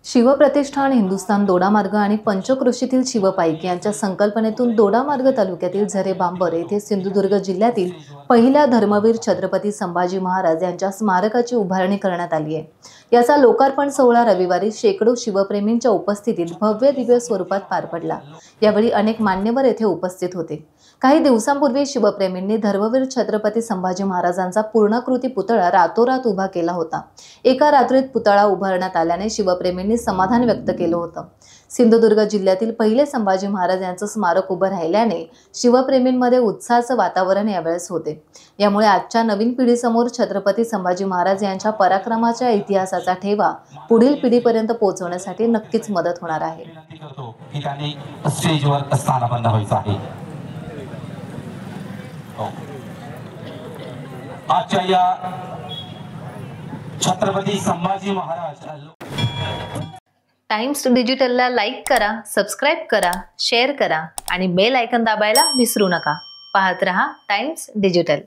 शिवप्रतिष्ठान हिंदुस्थान दोडामार्ग आणि पंचक्रोशीतील शिवपाईक यांच्या संकल्पनेतून दोडामार्ग तालुक्यातील झरे बांबर येथे सिंधुदुर्ग जिल्ह्यातील पहिल्या धर्मवीर छत्रपती संभाजी महाराज यांच्या स्मारकाची उभारणी करण्यात आली आहे। याचा लोकार्पण सोहळा रविवारी शेकडो शिवप्रेमींच्या उपस्थितीत भव्य दिव्य स्वरूपात पार पडला। यावेळी अनेक मान्यवर येथे उपस्थित होते। काही दिवसांपूर्वी शिवप्रेमींनी धर्मवीर छत्रपती संभाजी महाराजांचा पूर्णाकृती पुतळा रातोरात उभा केला होता। एका रात्रीत पुतळा उभारण्यात आल्याने शिवप्रेमींनी समाधान व्यक्त केलं होतं। सिंधुदुर्ग जिल्ह्यातील पहिले संभाजी महाराज यांचं स्मारक उभं राहिल्याने शिवप्रेमींमध्ये उत्साहाचं वातावरण यावेळेस होते। यामुळे आजच्या नवीन पिढीसमोर छत्रपती संभाजी महाराज यांच्या पराक्रमाच्या इतिहासाचा ठेवा पुढील पिढीपर्यंत पोहोचवण्यासाठी नक्कीच मदत होणार आहे। आजच्या या छत्रपती संभाजी महाराज टाइम्स डिजिटलला लाईक करा, सबस्क्राइब करा, शेअर करा आणि बेल आयकॉन दाबायला विसरू नका। पाहत रहा टाइम्स डिजिटल।